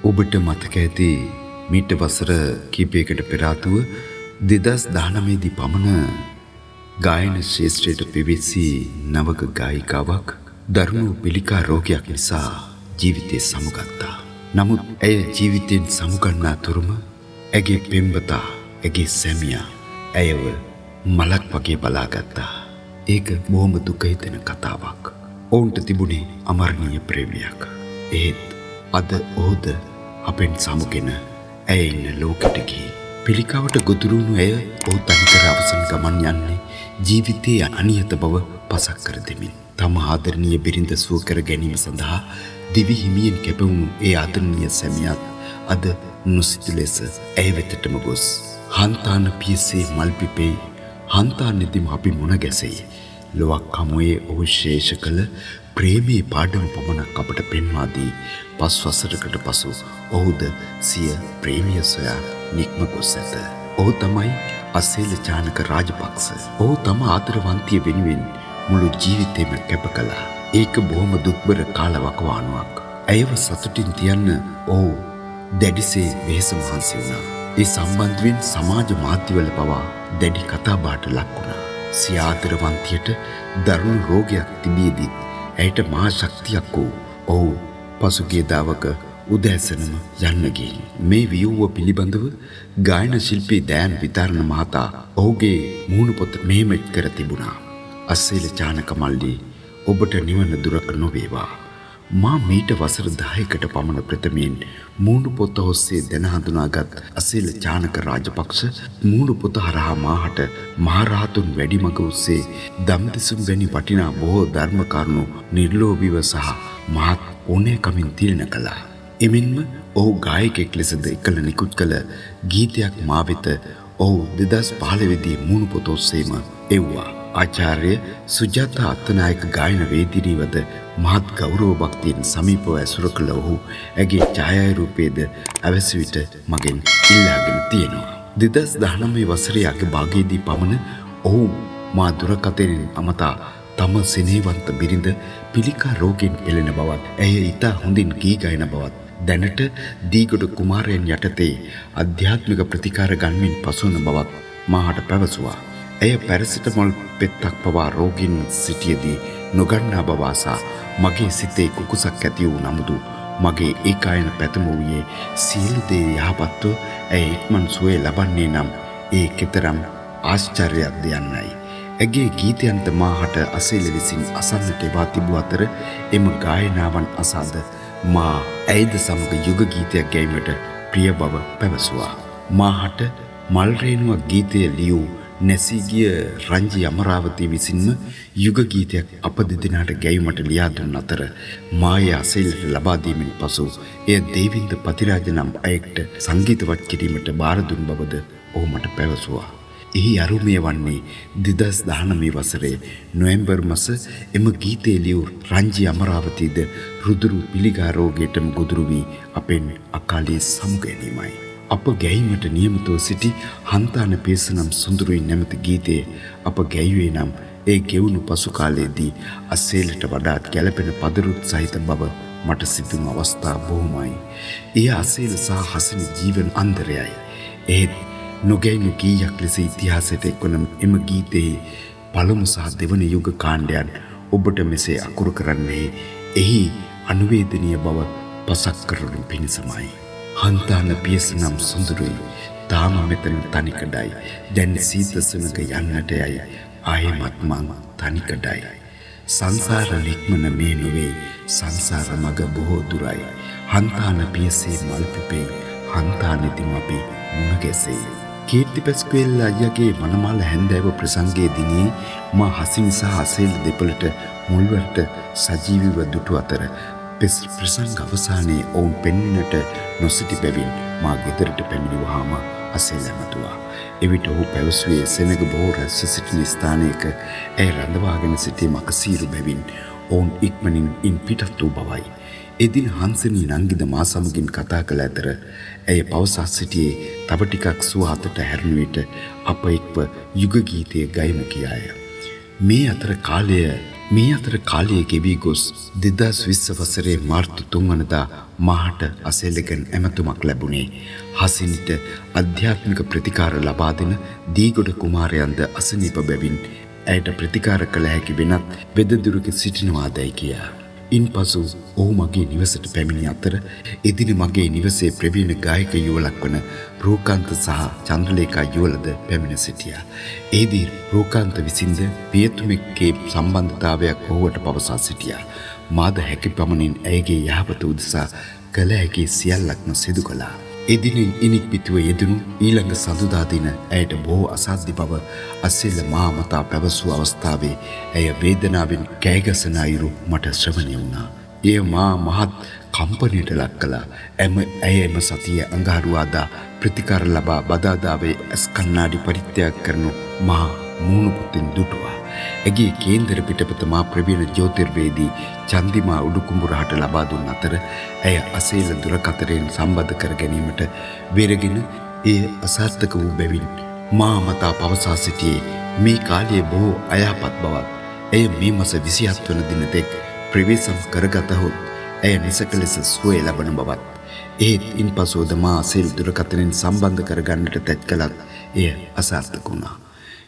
ඔබට මතක ඇති මීට වසර කීපයකට පෙර ආතුව 2019 දී පමණ ගායන ශාස්ත්‍රයට පිවිසි නවක ගායිකාවක් දරුණු පිළිකා රෝගයක් නිසා ජීවිතය සමුගත්තා. නමුත් ඇය ජීවිතයෙන් සමුගන්නා තුරුම ඇගේ පෙම්වතා, ඇගේ සැමියා ඇයව මලක් වගේ බලාගත්තා. ඒක බොහොම දුක හිතෙන කතාවක්. ඔවුන්ට තිබුණේ අමරණීය ප්‍රේමයක්. ඒත් අද ඔහුද අපෙන් සමුගෙන ඇය ඉන්න ලෝකෙට ගිහින් පිළිකාවට ගොදුරු වුණු ඇය ඔහු තනිකර අවසන් ගමන් යන්නේ ජීවිතයේ අනියත බව පසක් කර දෙමින්. තම ආදරණීය බිරිඳ සුව කර ගැනීම සඳහා දිවි හිමියෙන් කැපවුණු ඒ ආදරණීය සැමියාත් අද නොසිතු ලෙස ඇය වෙතටම ගොස් හන්තාන පියසේ මල් පිපෙයි, හන්තානෙදිම අපි මුණ ගැසෙයි. ලොවක් හමුවේ ඔහු ශේෂ කළ ප්‍රේමී පාඩම පමණක් අපට පෙන්වා දී 5 වසරකට පසු ඔහුද සිය ප්‍රේමිය සොයා නික්ම ගොස් ඇත. ඔහු තමයි අසේල චානක රාජපක්ෂ. ඔහු තම ආදරවන්තිය වෙනුවෙන් මුළු ජීවිතේම කැප කළා. ඒක බොහොම දුක්බර කාලවකවානුවක්. ඇයව සතුටින් තියන්න ඔහු දැඩිසේ වෙහෙස මහන්සි වුණා. ඒ සම්බන්ධයෙන් සමාජ මාධ්‍යවල පවා දැඩි කතාබහට ලක් වුණා. සිය ආදරවන්තියට දරුණු රෝගයක් තිබියදී ඇයට මහා ශක්තියක් වූ ඔහු පසුගිය දවක උදෑසනම යන්න ගිහින් මේ වියුව පිළිබඳව ගායන ශිල්පී දයන් විතරණ මහතා ඔහුගේ මුහුණු පොත මෙහෙම කර තිබුණා. අසේල චානක මල්ලි, ඔබට නිවන දුරක නොවේවා. මා මීට වසර 10කට පමණ ප්‍රථමයෙන් මුහුණු පොත ඔස්සේ දැන හඳුනාගත් අසේල චානක රාජපක්ෂ මුහුණු පොත හරහා මාහට මහරහතුන් වැඩිමග ඔස්සේ දම්දිසුම් වැනි වටිනා බොහෝ ධර්ම කරුණු නිර්ලෝභීව සහ මහත් ඕනෑකමින් තිරණ කළා. එමෙන්ම ඔහු ගායකයෙක් ලෙසද එකල නිකුත් කළ ගීතයක් මා වෙත ඔහු 2015 දී මුහුණු පොත ඔස්සේම එව්වා. ආචාර්ය සුජාතා අත්තනායක ගායන වේදිනියවද මහත් ගෞරව භක්තියෙන් සමීපව ඇසුර කළ ඔහු ඇගේ ඡායාරූපයේද අවැසි විට මගෙන් ඉල්ලාගෙන තියෙනවා. 2019 වසරේ අග භාගයේදී පමණ ඔහු මා දුරකථනයෙන් අමතා තම සෙනෙහවන්ත බිරිඳ පිළිකා රෝගයෙන් පෙළෙන බවත්, ඇය ඉතා හොඳින් ගී ගයන බවත්, දැනට දීගොඩ කුමාරයන් යටතේ ආධ්‍යාත්මික ප්‍රතිකාර ගන්මින් පසුවන බවත් මාහට පැවසුවා. ඇය පැරසිටමොල් පෙත්තක් පවා රෝගීන් සිටියදී නොගන්නා බව ආසා මගේ සිතේ කුකුසක් ඇති වූ නමුදු මගේ ඒකායන පැතම වූයේ සියලු දේ යහපත්ව ඇය ඉක්මන් සුවය ලබන්නේ නම් ඒ කෙතරම් ආශ්චර්යයක්ද යන්නයි. ඇගේ ගීතයන්ට මාහට අසේල විසින් අසන්නට එවා තිබූ අතර එම ගායනාවන් අසාද මා ඇයද සමග යුග ගීතයක් ගැයීමට ප්‍රිය බව පැවසුවා. මාහට මල් රේණුවක් ගීතය ලියූ නැසී ගිය රංජි අමරාවතී විසින්ම යුග ගීතයක් අප දෙදෙනාට ගැයීමට ලියා දුන් අතර මාය අසේලට ලබා දීමෙන් පසු එය දේවින්ද පතිරාජ නම් අයෙක්ට සංගීතවත් කිරීමට බාර දුන් බවද ඔහු මට පැවසුවා. එහි අරුමය වන්නේ 2019 වසරේ නොවැම්බර් මාස එම ගීතය ලියූ රංජි අමරාවතීද රුදුරු පිළිකා රෝගයටම ගොදුරු වී අපෙන් අකාලයේ සමු ගැනීමයි. අප ගැයීමට නියමිතව සිටි හන්තාන පේසනම් සුන්දරුයි නැමැති ගීතයේ අප ගැයුවේ නම් ඒ ගෙවුණු පසු කාලයේදී අසේලට වඩාත් ගැළපෙන පදරුත් සහිත බව මට සිතුණු අවස්ථා බොහොමයි. එය අසේල සහ හසිනි ජීවන අන්දරයයි. ඒත් නොගැයුණු ගීයක් ලෙස ඉතිහාසයට එක්වන එම ගීතයේ පළමු සහ දෙවන යුග කාණ්ඩයන් ඔබට මෙසේ අකුරු කරන්නේ එහි අනුවේදනීය බව පසක් කරනු පිණිසමයි. හන්තාන පියස නම් සුන්දරුයි, තාම මෙතන තනිකඩයි, දැන් සීත සුනග යන්නට යයි, ආයෙමත් මං තනිකඩයි. සංසාර නික්මන මේ නොවේ, සංසාර මග බොහෝ දුරයි. හන්තාන පියසේ මල් පිපෙයි, හන්තානෙදිම අපි මුණ ගැසෙයි. කීර්ති පැස්කුවෙල් අයියාගේ මනමාල හැන්දෑව ප්‍රසංගයේ දිනේ මා හසිනි සහ අසේල දෙපළට මුල්වරට සජීවීව දුටු අතර ප්‍රසංග අවසානයේ ඔවුන් පෙන්වන්නට නොසිටි බැවින් මා ගෙදරට පැමිණි වහාම අසේල ඇමතුවා. එවිට ඔහු පැවසුවේ සෙනග බොහෝ රැස්ව සිටින ස්ථානයක ඇය රඳවාගෙන සිටීම අකසීරු බැවින් ඔවුන් ඉක්මනින් ඉන් පිටත් වූ බවයි. එදින හංසනී නංගිද මා සමගින් කතා කළ අතර ඇය පවසා සිටියේ තව ටිකක් සුව අතට හැරුණු විට අප එක්ව යුග ගීතයේ ගයමු කියාය. මේ අතර කාලය මේ අතර කාලය ගෙවී ගොස් 2020 වසරේ මාර්තු 3 වනදා මාහට අසේලගෙන් ඇමතුමක් ලැබුණේ හසිනිට අධ්‍යාත්මික ප්‍රතිකාර ලබා දෙන දීගොඩ කුමාරයන්ද අසනීප බැවින් ඇයට ප්‍රතිකාර කළ හැකි වෙනත් වෙදදුරක සිටිනවාදයි කියා. ඉන්පසු ඔහු මගේ නිවසට පැමිණි අතර එදින මගේ නිවසේ ප්‍රවීණ ගායක යුවලක් වන රෝකාන්ත සහ චන්ද්‍රලේඛා යුවලද පැමිණ සිටියා. එෙහිදී රෝකාන්ත විසින්ද පියතුමෙක්ගේ සම්බන්ධතාවයක් ඔහුට පවසා සිටියා. මාද හැකි පමණින් ඇයගේ යහපත උදෙසා කළ හැකි සියල්ලක්ම සිදු කළා. එදිනින් ඉනික් පිටුව යෙදුණු ඊළඟ සඳුදා දින ඇයට බොහෝ අසාධ්‍ය බව අසෙල්ල මා මතා පැවසූ අවස්ථාවේ ඇය වේදනාවෙන් කෑගසන අයුරු මට ශ්‍රවණය වුණා. එය මා මහත් කම්පනයට ලක් කළා. ඇය එම සතිය අඟහරුවාදා ප්‍රතිකාර ලබා බදාදාවේ ඇස් කණ්ණාඩි පරිත්‍යාග කරනු මහා මූණුපොතින් දුටුවා. ඇගේ කේන්දර පිටපත මා ප්‍රවීණ ජ්‍යෝතිර්වේදී චන්දිමා උඩුකුඹුරහට ලබා දුන් අතර ඇය අසේල දුරකථනයෙන් සම්බන්ධ කර ගැනීමට වෙරගෙන එය අසාර්ථක වූ බැවින් මා මතා පවසා සිටියේ මේ කාලයේ බොහෝ අයහපත් බවත් ඇය මේ මාස 27 වන දින තෙක් ප්‍රවේශම් කරගතහොත් ඇය නිසක ලෙස සුවය ලබන බවත් ඒත් ඉන්පසුද මා අසේල දුරකථනයෙන් සම්බන්ධ කරගන්නට තැත් කළත් එය අසාර්ථක වුණා.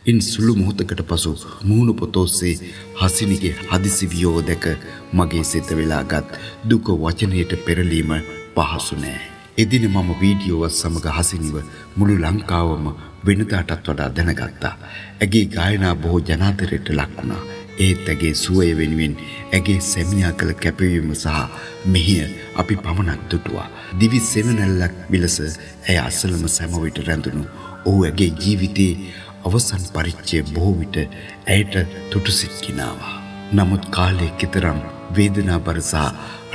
ඉන් සුළු මොහොතකට පසු මූණු පොතෝස්සේ හසිනිගේ හදිසි වියෝව දැක මගේ සිත වෙලාගත් දුක වචනයට පෙරලීම පහසු නෑ. එදින මම වීඩියෝව සමග හසිනිව මුළු ලංකාවම වෙනදාටත් වඩා දැනගත්තා. ඇගේ ගායනා බොහෝ ජනාදරයට ලක් වුණා. ඒත් ඇගේ සුවය වෙනුවෙන් ඇගේ සැමියා කළ කැපවීම සහ මෙහෙය අපි පමණක් දුටුවා. දිවි සෙවණැල්ලක් විලස ඇය අසලම සෑම විට රැඳුණු ඔහු ඇගේ ජීවිතයේ අවසන් පරිච්ඡේදය බොහෝ විට ඇයට තුටුසිට කිනාවා. නමුත් කාලයේ කෙතරම් වේදනාබර සහ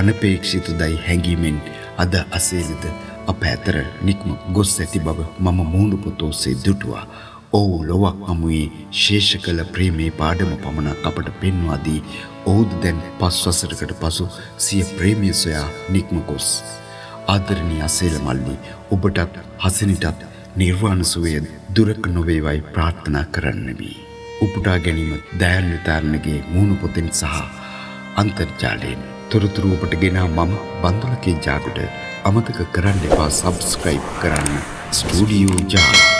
අනපේක්ෂිතදයි හැඟීමෙන් අද අසේලද අප ඇතර නික්ම ගොස් ඇති බව මම මූණු පොතෝසේ දුටුවා. ඔහු ලොවක් හමුවේ ශේෂ කළ ප්‍රේමේ පාඩම පමණක් අපට පෙන්වා දී ඔහුද දැන් 5 වසරකට පසු සිය ප්‍රේමිය සොයා නික්ම ගොස්. ආදරණීය අසේල මල්ලි, ඔබටත් හසිනිටත් නිර්වාණ සුවය දුරක නොවේවයි ප්‍රාර්ථනා කරන්නෙමි. උපුටා ගැනීම දයන් විතරණගේ මූණු පොතෙන් සහ අන්තර්ජාලයෙන් තොරතුරු ඔබට ගෙනා මම බන්දුලකේ ජාගුඩ. අමතක කරන්න එපා සබ්ස්ක්‍රයිබ් කරන්න ස්ටුඩියෝ ජා.